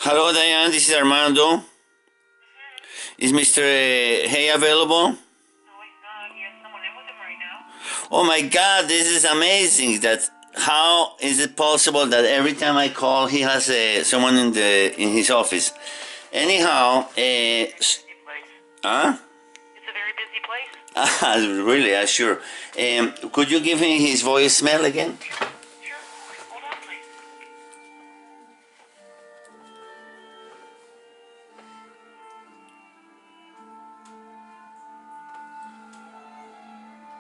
Hello, Diane. This is Armando. Is Mr. Hay available? No, he's not. He has someone in with him right now. Oh my God, this is amazing. That how is it possible that every time I call, he has someone in his office? Anyhow, Busy place. huh? It's a very busy place. Really, sure. Could you give me his voicemail again? Sure. Hold on, please.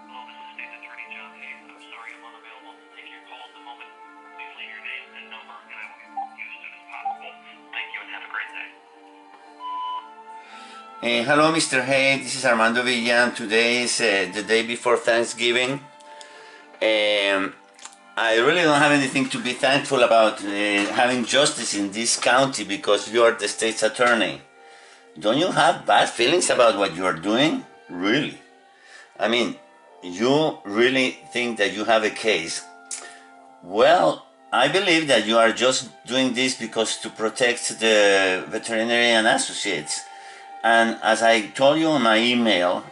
Hello, this is State Attorney John Hayes. I'm sorry I'm unavailable to take your call at the moment. Please leave your name and number, and I will get back to you as soon as possible. Thank you, and have a great day. Hello, Mr. Hay. This is Armando Villan. Today is the day before Thanksgiving. I really don't have anything to be thankful about having justice in this county because you are the state's attorney. Don't you have bad feelings about what you are doing? Really? I mean, you really think that you have a case. Well, I believe that you are just doing this because to protect the Veterinary and Associates. And as I told you on my email,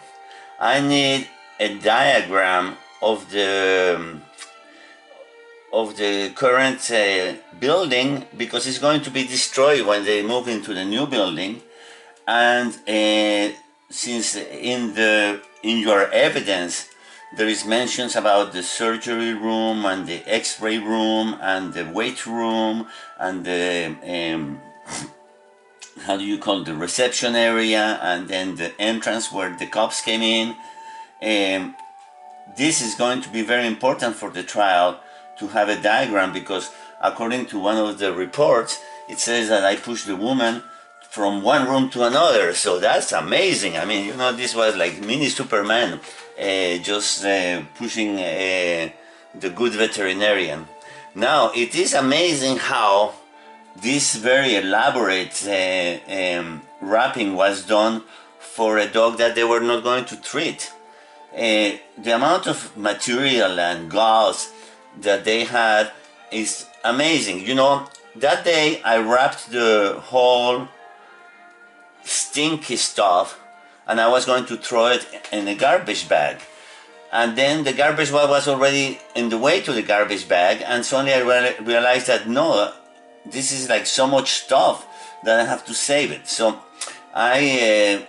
I need a diagram of the current building because it's going to be destroyed when they move into the new building. And since in your evidence there is mentions about the surgery room and the X-ray room and the weight room and the how do you call it, the reception area, and then the entrance where the cops came in. This is going to be very important for the trial to have a diagram because according to one of the reports, it says that I pushed the woman from one room to another. So that's amazing. I mean, this was like mini Superman, just pushing the good veterinarian. Now, it is amazing how this very elaborate wrapping was done for a dog that they were not going to treat. The amount of material and gauze that they had is amazing. That day I wrapped the whole stinky stuff and I was going to throw it in a garbage bag. And then the garbage bag was already in the way to the garbage bag, and suddenly I realized that no, this is like so much stuff that I have to save it. So I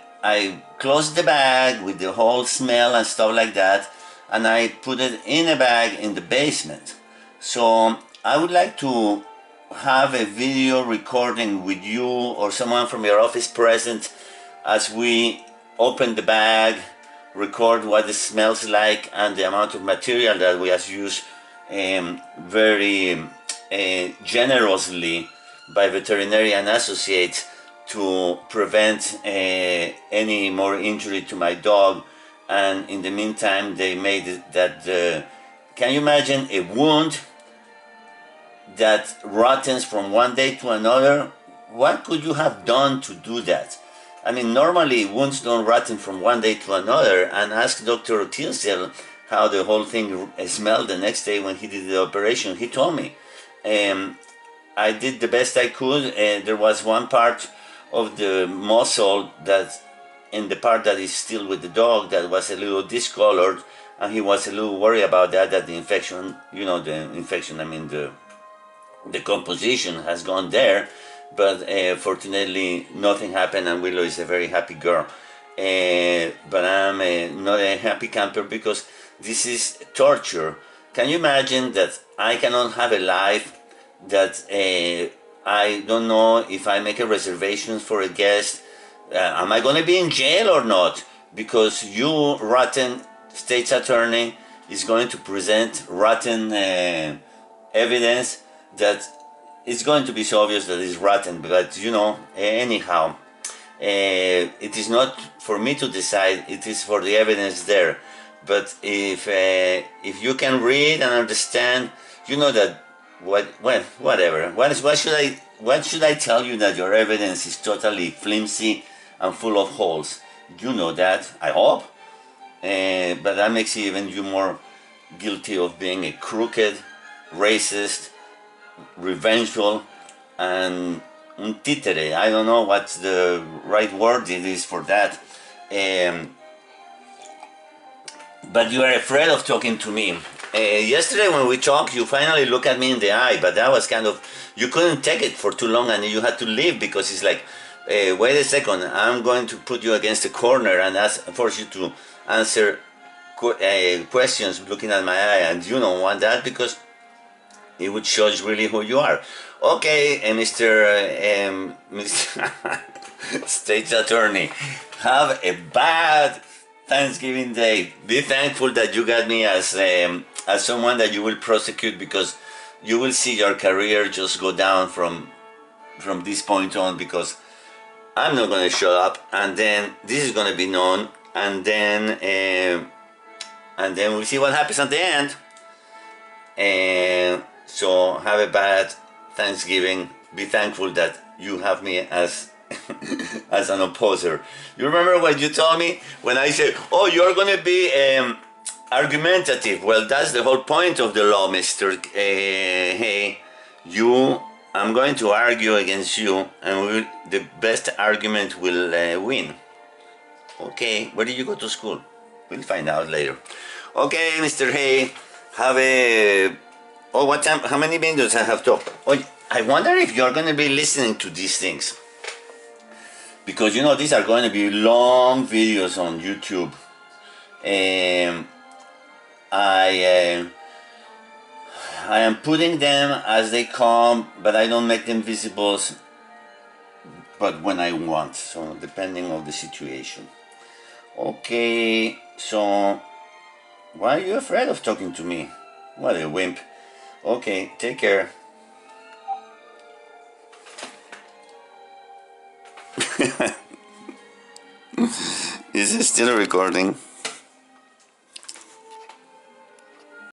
closed the bag with the whole smell and stuff like that, and I put it in a bag in the basement. So I would like to have a video recording with you or someone from your office present as we open the bag, record what it smells like and the amount of material that we have used very generously by Veterinary and Associates to prevent any more injury to my dog. And in the meantime, they made it that can you imagine a wound that rottens from one day to another? What could you have done to do that? I mean, normally wounds don't rotten from one day to another. And ask Dr. Tilsel how the whole thing smelled the next day when he did the operation. He told me. I did the best I could. There was one part of the muscle that, in the part that is still with the dog, that was a little discolored, and he was a little worried about that the infection, the composition has gone there, but fortunately nothing happened, and Willow is a very happy girl. But I'm not a happy camper because this is torture. Can you imagine that I cannot have a life, that I don't know if I make a reservation for a guest, am I going to be in jail or not? Because you, rotten state's attorney, is going to present rotten evidence that it's going to be so obvious that it's rotten. But anyhow, it is not for me to decide, it is for the evidence there. But if you can read and understand, you know that whatever. What should I tell you that your evidence is totally flimsy and full of holes? You know that, I hope. But that makes even you more guilty of being a crooked, racist, revengeful, and un títere. I don't know what's the right word it is for that. But you are afraid of talking to me. Yesterday when we talked, you finally looked at me in the eye, but that was kind of, you couldn't take it for too long and you had to leave because it's like, wait a second, I'm going to put you against the corner and force you to answer questions looking at my eye, and you don't want that because it would show really who you are. Okay, Mr. State Attorney, have a bad Thanksgiving Day. Be thankful that you got me as someone that you will prosecute, because you will see your career just go down from this point on, because I'm not going to show up, and then this is going to be known, and then we'll see what happens at the end. And so have a bad Thanksgiving. Be thankful that you have me as as an opposer. You remember what you told me when I said, "Oh, you're going to be argumentative"? Well, that's the whole point of the law, Mister. Hey, I'm going to argue against you, and the best argument will win. Okay, where did you go to school? We'll find out later. Okay, Mr. Hay, have a... Oh, what time? How many minutes I have talked? Oh, I wonder if you're going to be listening to these things. Because, these are going to be long videos on YouTube. I am putting them as they come, but I don't make them visible, but when I want, so depending on the situation. Okay, so why are you afraid of talking to me? What a wimp. Okay, take care. Is it still recording?